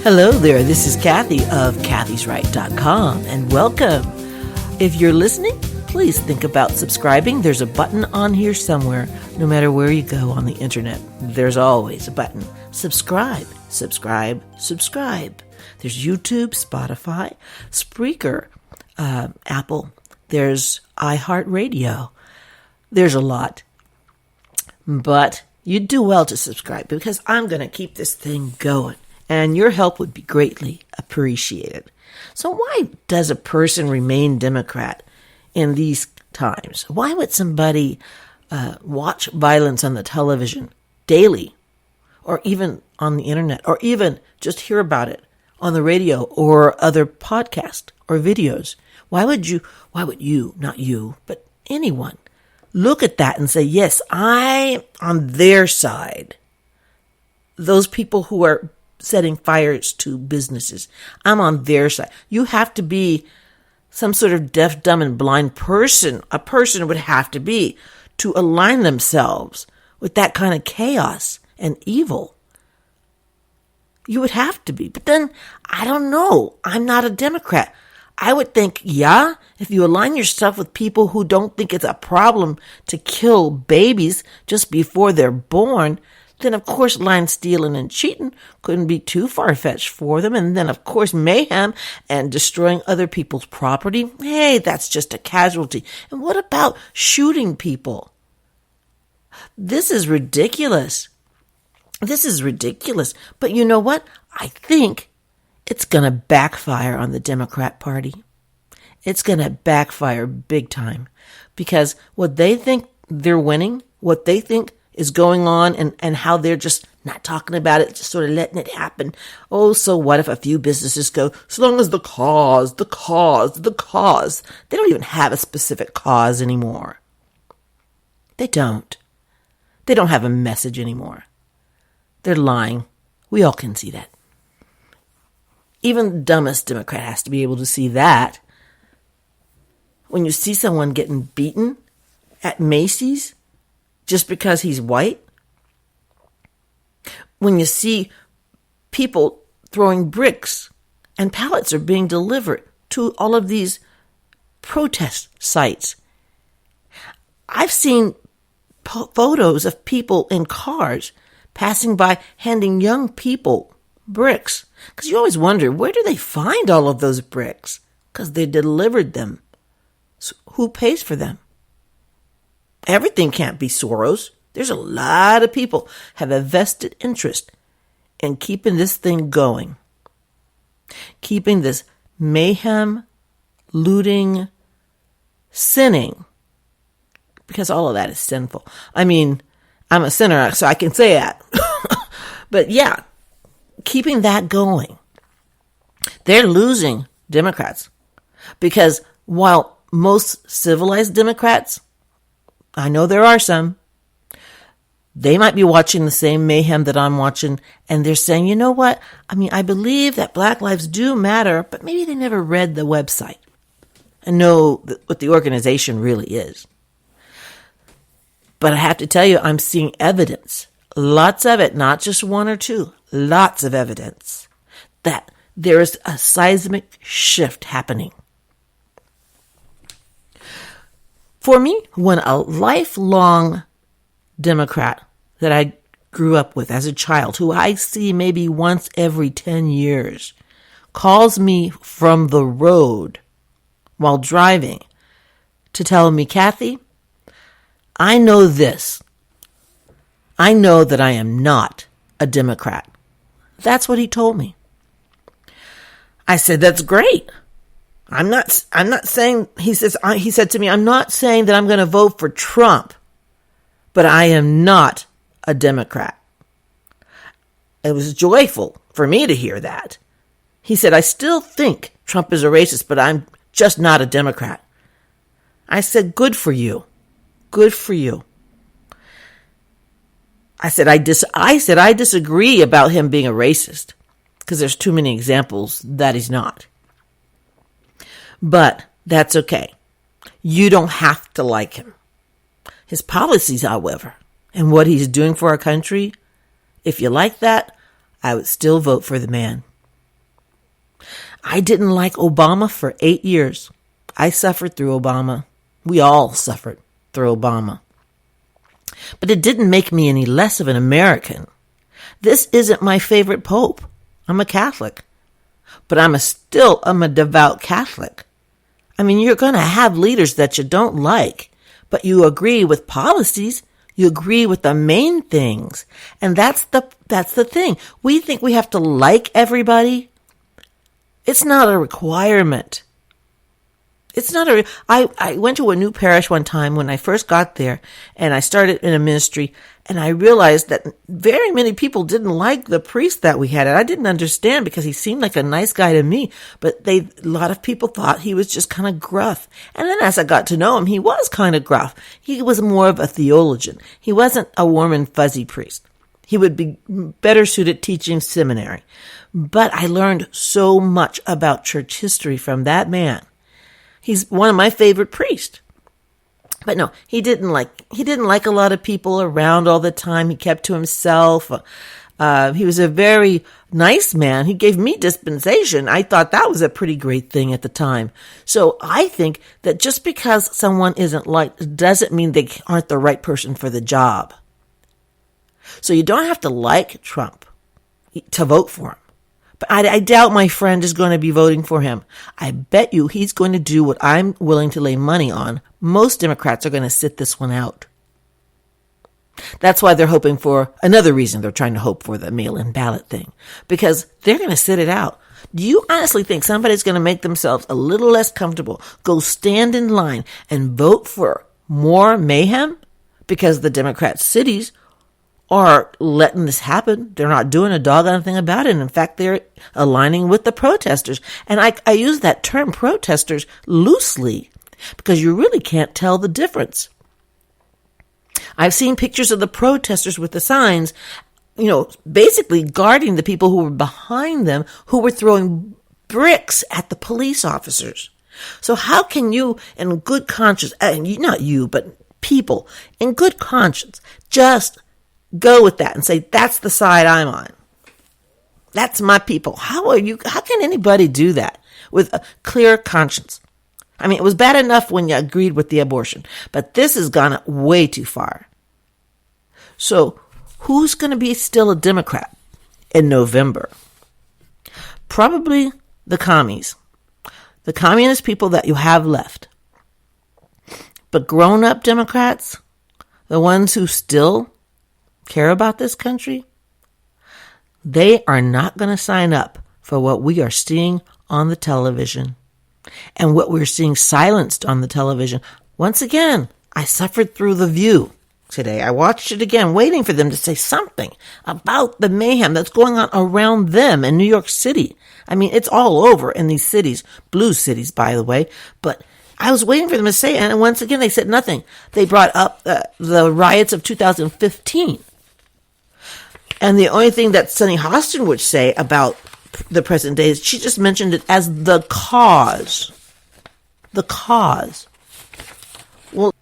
Hello there, this is Kathy of kathysright.com, and welcome. If you're listening, please think about subscribing. There's a button on here somewhere. No matter where you go on the internet, there's always a button. Subscribe, subscribe, subscribe. There's YouTube, Spotify, Spreaker, Apple. There's iHeartRadio. There's a lot. But you do well to subscribe because I'm going to keep this thing going. And your help would be greatly appreciated. So why does a person remain Democrat in these times? Why would somebody watch violence on the television daily, or even on the internet, or even just hear about it on the radio or other podcasts or videos? Why would you, not you, but anyone, look at that and say, yes, I'm on their side? Those people who are setting fires to businesses, I'm on their side. You have to be some sort of deaf, dumb, and blind person. A person would have to be to align themselves with that kind of chaos and evil. You would have to be. But then, I don't know. I'm not a Democrat. I would think, yeah, if you align yourself with people who don't think it's a problem to kill babies just before they're born, then, of course, lying, stealing, and cheating couldn't be too far-fetched for them. And then, of course, mayhem and destroying other people's property. Hey, that's just a casualty. And what about shooting people? This is ridiculous. This is ridiculous. But you know what? I think it's going to backfire on the Democrat Party. It's going to backfire big time. Because what they think they're winning, what they think is going on, and how they're just not talking about it, just sort of letting it happen. Oh, so what if a few businesses go, so long as the cause. They don't even have a specific cause anymore. They don't. They don't have a message anymore. They're lying. We all can see that. Even the dumbest Democrat has to be able to see that. When you see someone getting beaten at Macy's, just because he's white? When you see people throwing bricks and pallets are being delivered to all of these protest sites. I've seen photos of people in cars passing by handing young people bricks. Because you always wonder, where do they find all of those bricks? Because they delivered them. So who pays for them? Everything can't be Soros. There's a lot of people have a vested interest in keeping this thing going. Keeping this mayhem, looting, sinning. Because all of that is sinful. I mean, I'm a sinner, so I can say that. But yeah, keeping that going. They're losing Democrats. Because while most civilized Democrats, I know there are some, they might be watching the same mayhem that I'm watching, and they're saying, you know what? I mean, I believe that Black lives do matter, but maybe they never read the website and know what the organization really is. But I have to tell you, I'm seeing evidence, lots of it, not just one or two, lots of evidence that there is a seismic shift happening. For me, when a lifelong Democrat that I grew up with as a child, who I see maybe once every 10 years, calls me from the road while driving to tell me, Kathy, I know this. I know that I am not a Democrat. That's what he told me. I said, that's great. I'm not saying, he said to me, I'm not saying that I'm going to vote for Trump, but I am not a Democrat. It was joyful for me to hear that. He said, I still think Trump is a racist, but I'm just not a Democrat. I said, good for you. Good for you. I said, I disagree about him being a racist because there's too many examples that he's not. But that's okay. You don't have to like him. His policies, however, and what he's doing for our country, if you like that, I would still vote for the man. I didn't like Obama for 8 years. I suffered through Obama. We all suffered through Obama. But it didn't make me any less of an American. This isn't my favorite pope. I'm a Catholic. But I'm a devout Catholic. I mean, you're going to have leaders that you don't like, but you agree with policies. You agree with the main things. And that's the thing. We think we have to like everybody. It's not a requirement. I went to a new parish one time when I first got there, and I started in a ministry, and I realized that very many people didn't like the priest that we had. And I didn't understand because he seemed like a nice guy to me, but a lot of people thought he was just kind of gruff. And then as I got to know him, he was kind of gruff. He was more of a theologian. He wasn't a warm and fuzzy priest. He would be better suited teaching seminary. But I learned so much about church history from that man. He's one of my favorite priests. But no, he didn't like a lot of people around all the time. He kept to himself. He was a very nice man. He gave me dispensation. I thought that was a pretty great thing at the time. So I think that just because someone isn't liked doesn't mean they aren't the right person for the job. So you don't have to like Trump to vote for him. But I doubt my friend is going to be voting for him. I bet you he's going to do what I'm willing to lay money on. Most Democrats are going to sit this one out. That's why they're hoping for another reason they're trying to hope for the mail-in ballot thing. Because they're going to sit it out. Do you honestly think somebody's going to make themselves a little less comfortable, go stand in line and vote for more mayhem? Because the Democrat cities are letting this happen. They're not doing a doggone thing about it. In fact, they're aligning with the protesters. And I use that term protesters loosely because you really can't tell the difference. I've seen pictures of the protesters with the signs, basically guarding the people who were behind them who were throwing bricks at the police officers. So how can you, in good conscience, not you, but people in good conscience, just go with that and say, that's the side I'm on. That's my people. How can anybody do that with a clear conscience? I mean, it was bad enough when you agreed with the abortion, but this has gone way too far. So who's going to be still a Democrat in November? Probably the commies, the communist people that you have left. But grown-up Democrats, the ones who still care about this country, they are not going to sign up for what we are seeing on the television and what we're seeing silenced on the television. Once again, I suffered through The View today. I watched it again, waiting for them to say something about the mayhem that's going on around them in New York City. I mean, it's all over in these cities, blue cities, by the way, but I was waiting for them to say it, and once again, they said nothing. They brought up the riots of 2015. And the only thing that Sunny Hostin would say about the present day is she just mentioned it as the cause. The cause. Well,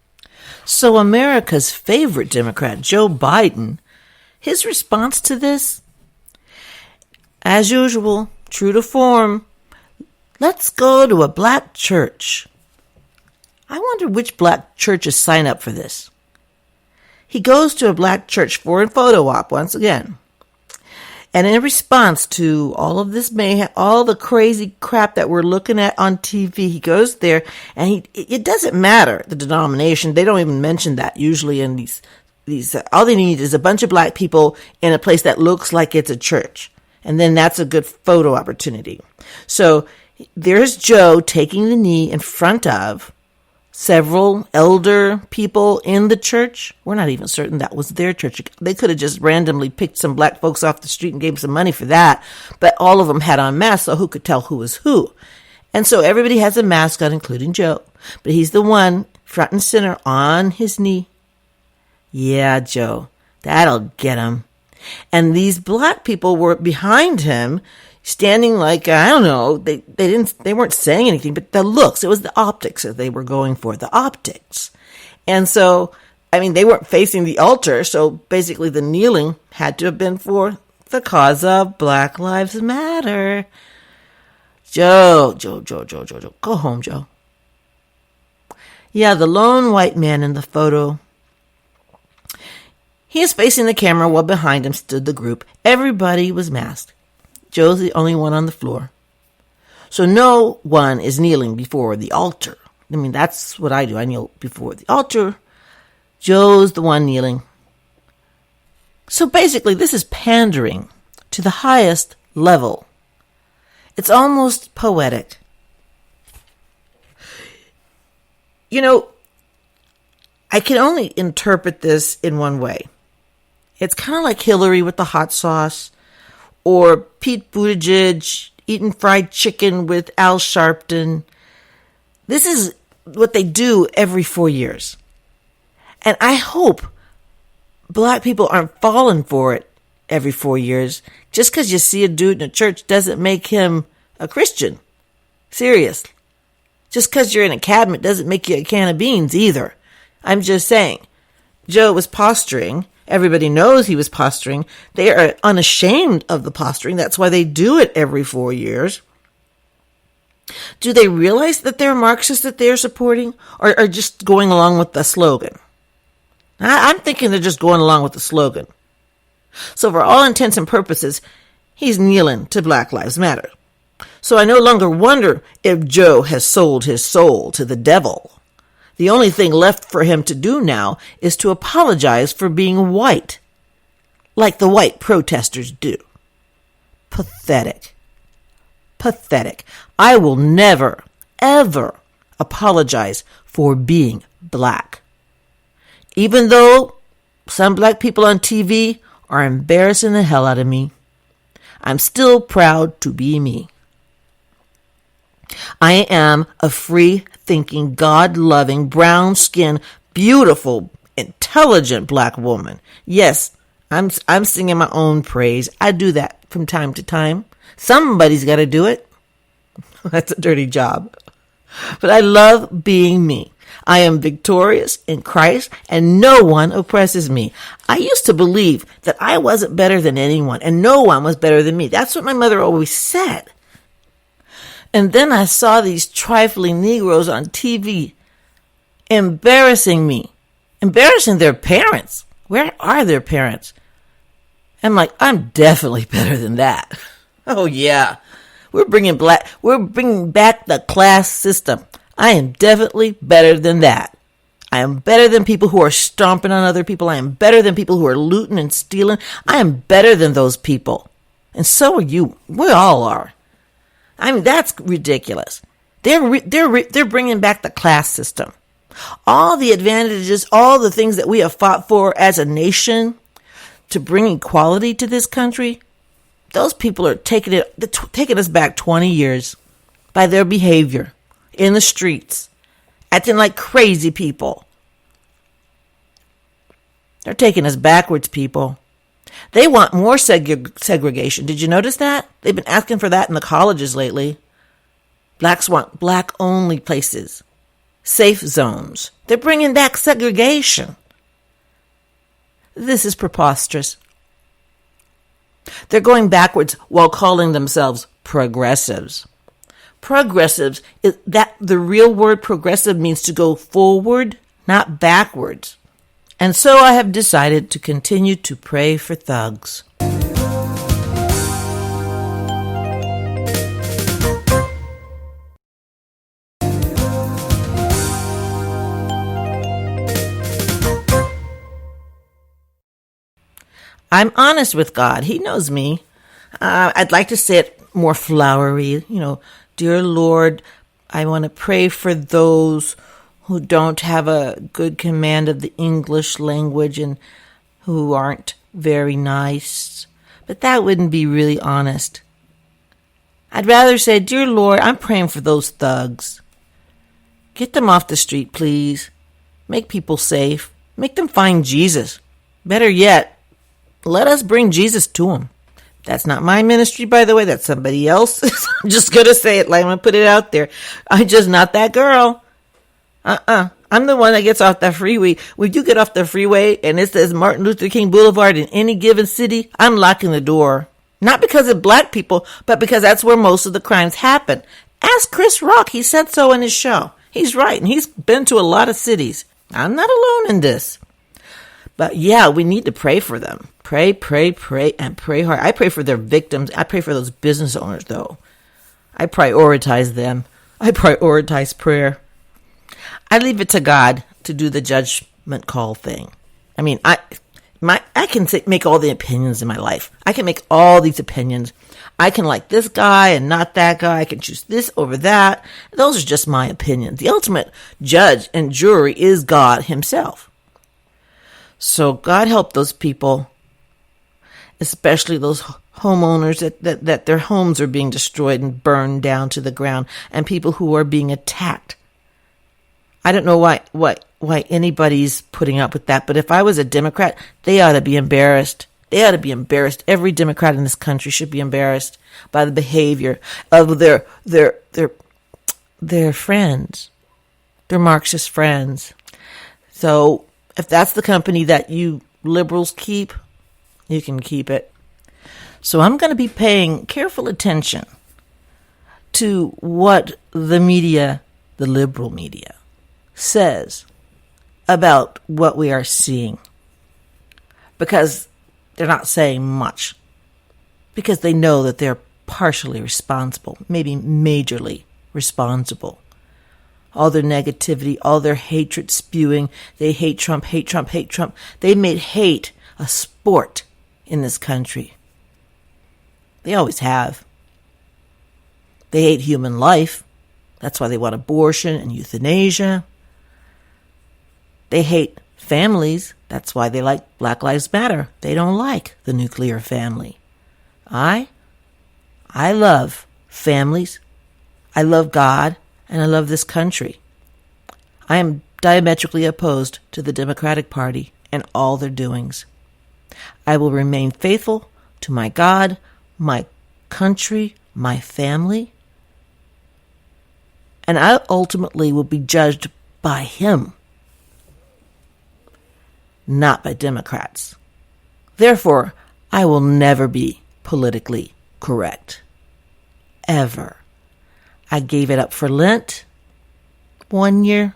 so America's favorite Democrat, Joe Biden, his response to this, as usual, true to form, let's go to a black church. I wonder which black churches sign up for this. He goes to a black church for a photo op once again. And in response to all of this mayhem, all the crazy crap that we're looking at on TV, he goes there and it doesn't matter the denomination. They don't even mention that usually in these all they need is a bunch of black people in a place that looks like it's a church. And then that's a good photo opportunity. So there's Joe taking the knee in front of several elder people in the church. We're not even certain that was their church. They could have just randomly picked some black folks off the street and gave them some money for that. But all of them had on masks, so who could tell who was who? And so everybody has a mask on, including Joe. But he's the one front and center on his knee. Yeah, Joe, that'll get him. And these black people were behind him, standing like, I don't know, they weren't saying anything, but the looks, it was the optics that they were going for, the optics. And so, I mean, they weren't facing the altar, so basically the kneeling had to have been for the cause of Black Lives Matter. Joe. Go home, Joe. Yeah, the lone white man in the photo. He is facing the camera while behind him stood the group. Everybody was masked. Joe's the only one on the floor. So no one is kneeling before the altar. I mean, that's what I do. I kneel before the altar. Joe's the one kneeling. So basically, this is pandering to the highest level. It's almost poetic. You know, I can only interpret this in one way. It's kind of like Hillary with the hot sauce, or Pete Buttigieg eating fried chicken with Al Sharpton. This is what they do every 4 years. And I hope black people aren't falling for it every 4 years. Just because you see a dude in a church doesn't make him a Christian. Serious. Just because you're in a cabinet doesn't make you a can of beans either. I'm just saying. Joe was posturing. Everybody knows he was posturing. They are unashamed of the posturing. That's why they do it every 4 years. Do they realize that they're Marxists that they're supporting, or just going along with the slogan? I'm thinking they're just going along with the slogan. So for all intents and purposes, he's kneeling to Black Lives Matter. So I no longer wonder if Joe has sold his soul to the devil. The only thing left for him to do now is to apologize for being white, like the white protesters do. Pathetic. Pathetic. I will never, ever apologize for being black. Even though some black people on TV are embarrassing the hell out of me, I'm still proud to be me. I am a free-thinking, God-loving, brown-skinned, beautiful, intelligent black woman. Yes, I'm singing my own praise. I do that from time to time. Somebody's got to do it. That's a dirty job. But I love being me. I am victorious in Christ, and no one oppresses me. I used to believe that I wasn't better than anyone, and no one was better than me. That's what my mother always said. And then I saw these trifling Negroes on TV embarrassing me, embarrassing their parents. Where are their parents? I'm like, I'm definitely better than that. Oh yeah, we're bringing back the class system. I am definitely better than that. I am better than people who are stomping on other people. I am better than people who are looting and stealing. I am better than those people. And so are you. We all are. I mean, that's ridiculous. They're bringing back the class system. All the advantages, all the things that we have fought for as a nation to bring equality to this country, those people are taking us back 20 years by their behavior in the streets, acting like crazy people. They're taking us backwards, people. They want more segregation. Did you notice that? They've been asking for that in the colleges lately. Blacks want black-only places, safe zones. They're bringing back segregation. This is preposterous. They're going backwards while calling themselves progressives. Progressives, the real word progressive means to go forward, not backwards. And so I have decided to continue to pray for thugs. I'm honest with God. He knows me. I'd like to say it more flowery. Dear Lord, I want to pray for those who don't have a good command of the English language and who aren't very nice. But that wouldn't be really honest. I'd rather say, Dear Lord, I'm praying for those thugs. Get them off the street, please. Make people safe. Make them find Jesus. Better yet, let us bring Jesus to them. That's not my ministry, by the way. That's somebody else. I'm just going to say it. Like, I'm going to put it out there. I'm just not that girl. I'm the one that gets off the freeway. When you get off the freeway and it says Martin Luther King Boulevard in any given city, I'm locking the door. Not because of black people, but because that's where most of the crimes happen. Ask Chris Rock. He said so in his show. He's right. And he's been to a lot of cities. I'm not alone in this. But yeah, we need to pray for them. Pray, and pray hard. I pray for their victims. I pray for those business owners, though. I prioritize them. I prioritize prayer. I leave it to God to do the judgment call thing. I mean, I can make all the opinions in my life. I can make all these opinions. I can like this guy and not that guy. I can choose this over that. Those are just my opinions. The ultimate judge and jury is God himself. So God help those people, especially those homeowners that their homes are being destroyed and burned down to the ground, and people who are being attacked. I don't know why anybody's putting up with that, but if I was a Democrat, they ought to be embarrassed. They ought to be embarrassed. Every Democrat in this country should be embarrassed by the behavior of their friends, their Marxist friends. So if that's the company that you liberals keep, you can keep it. So I'm going to be paying careful attention to what the media, the liberal media, says about what we are seeing. Because they're not saying much. Because they know that they're partially responsible, maybe majorly responsible. All their negativity, all their hatred spewing. They hate Trump, hate Trump, hate Trump. They made hate a sport in this country. They always have. They hate human life. That's why they want abortion and euthanasia. They hate families. That's why they like Black Lives Matter. They don't like the nuclear family. I love families. I love God. And I love this country. I am diametrically opposed to the Democratic Party and all their doings. I will remain faithful to my God, my country, my family. And I ultimately will be judged by Him, not by Democrats. Therefore, I will never be politically correct. Ever. I gave it up for Lent 1 year.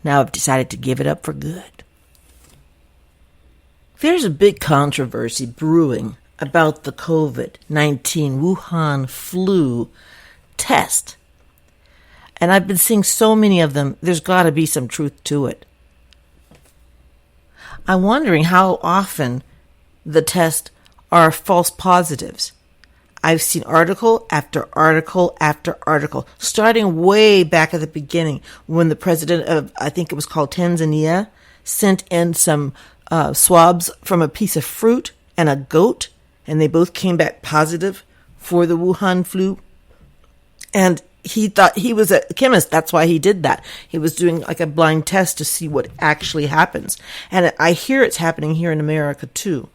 Now I've decided to give it up for good. There's a big controversy brewing about the COVID-19 Wuhan flu test. And I've been seeing so many of them, there's got to be some truth to it. I'm wondering how often the tests are false positives. I've seen article after article after article, starting way back at the beginning when the president of, I think it was called Tanzania, sent in some swabs from a piece of fruit and a goat, and they both came back positive for the Wuhan flu. And he thought he was a chemist. That's why he did that. He was doing like a blind test to see what actually happens. And I hear it's happening here in America too,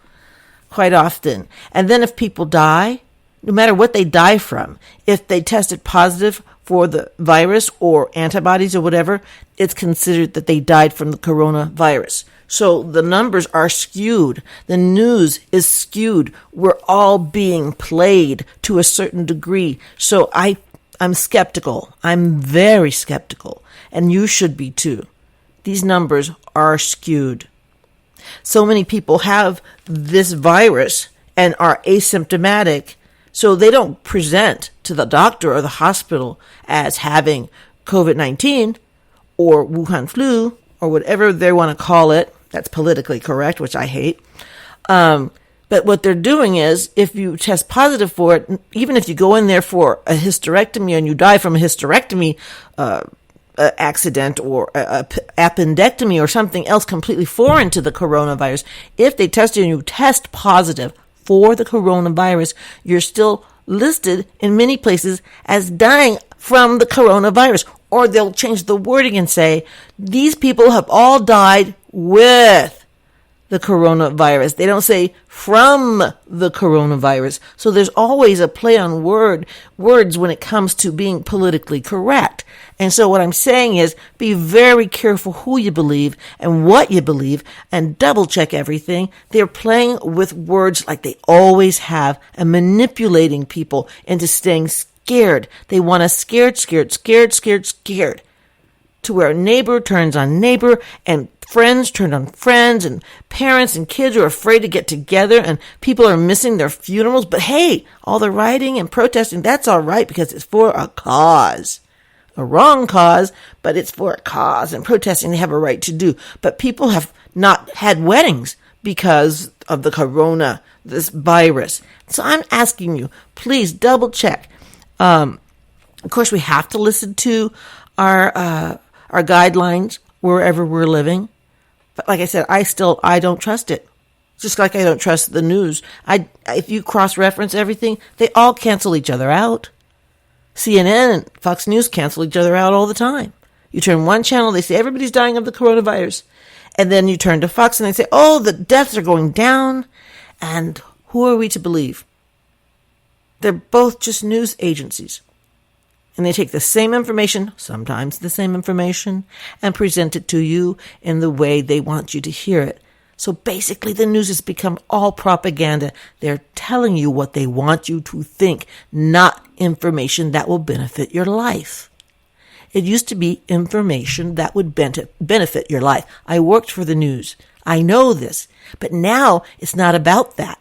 quite often. And then if people die, no matter what they die from, if they tested positive for the virus or antibodies or whatever, it's considered that they died from the coronavirus. So the numbers are skewed. The news is skewed. We're all being played to a certain degree. So I'm skeptical. I'm very skeptical. And you should be too. These numbers are skewed. So many people have this virus and are asymptomatic, so they don't present to the doctor or the hospital as having COVID-19 or Wuhan flu or whatever they want to call it. That's politically correct, which I hate. But what they're doing is, if you test positive for it, even if you go in there for a hysterectomy and you die from a hysterectomy accident or appendectomy or something else completely foreign to the coronavirus, if they test you and you test positive for the coronavirus, you're still listed in many places as dying from the coronavirus. Or they'll change the wording and say, these people have all died with the coronavirus. They don't say from the coronavirus. So there's always a play on words when it comes to being politically correct. And so what I'm saying is be very careful who you believe and what you believe and double check everything. They're playing with words like they always have and manipulating people into staying scared. They want us scared, to where neighbor turns on neighbor and friends turn on friends and parents and kids are afraid to get together and people are missing their funerals. But hey, all the rioting and protesting, that's all right because it's for a cause. A wrong cause, but it's for a cause, and protesting they have a right to do. But people have not had weddings because of this virus. So I'm asking you, please double check. Of course, we have to listen to our guidelines wherever we're living. But like I said, I don't trust it. Just like I don't trust the news. If you cross-reference everything, they all cancel each other out. CNN and Fox News cancel each other out all the time. You turn one channel, they say everybody's dying of the coronavirus. And then you turn to Fox and they say, oh, the deaths are going down. And who are we to believe? They're both just news agencies. And they take the same information, sometimes the same information, and present it to you in the way they want you to hear it. So basically the news has become all propaganda. They're telling you what they want you to think, not information that will benefit your life. It used to be information that would benefit your life. I worked for the news. I know this. But now it's not about that.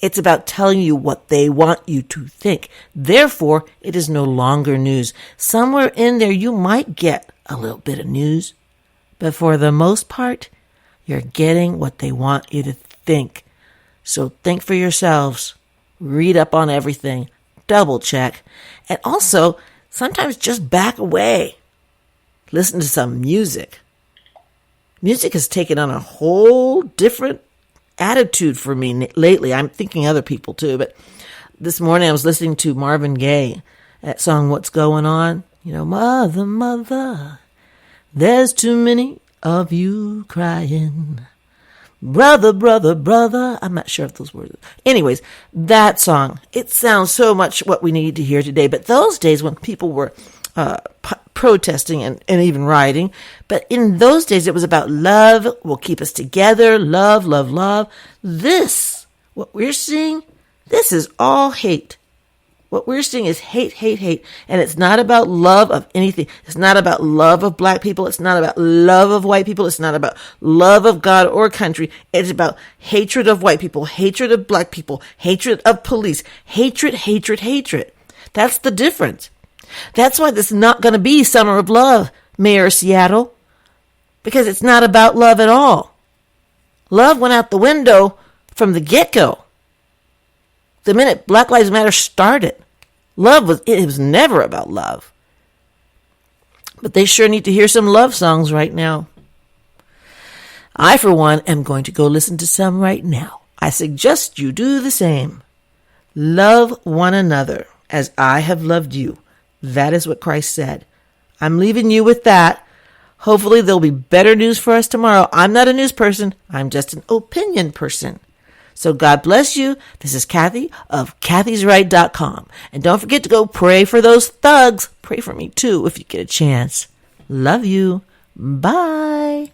It's about telling you what they want you to think. Therefore, it is no longer news. Somewhere in there you might get a little bit of news. But for the most part, you're getting what they want you to think. So think for yourselves. Read up on everything. Double check. And also, sometimes just back away. Listen to some music. Music has taken on a whole different attitude for me lately. I'm thinking other people too. But this morning I was listening to Marvin Gaye. That song, What's Going On? Mother, mother, there's too many of you crying. Brother, brother, brother. I'm not sure if those words. Anyways, that song, it sounds so much what we need to hear today. But those days when people were protesting and even rioting, but in those days it was about love will keep us together. Love, love, love. This, what we're seeing, this is all hate. What we're seeing is hate, hate, hate. And it's not about love of anything. It's not about love of black people. It's not about love of white people. It's not about love of God or country. It's about hatred of white people, hatred of black people, hatred of police, hatred, hatred, hatred. That's the difference. That's why this is not going to be Summer of Love, Mayor of Seattle, because it's not about love at all. Love went out the window from the get-go. The minute Black Lives Matter started, it was never about love. But they sure need to hear some love songs right now. I, for one, am going to go listen to some right now. I suggest you do the same. Love one another as I have loved you. That is what Christ said. I'm leaving you with that. Hopefully there'll be better news for us tomorrow. I'm not a news person. I'm just an opinion person. So God bless you. This is Kathy of kathysright.com. And don't forget to go pray for those thugs. Pray for me too if you get a chance. Love you. Bye.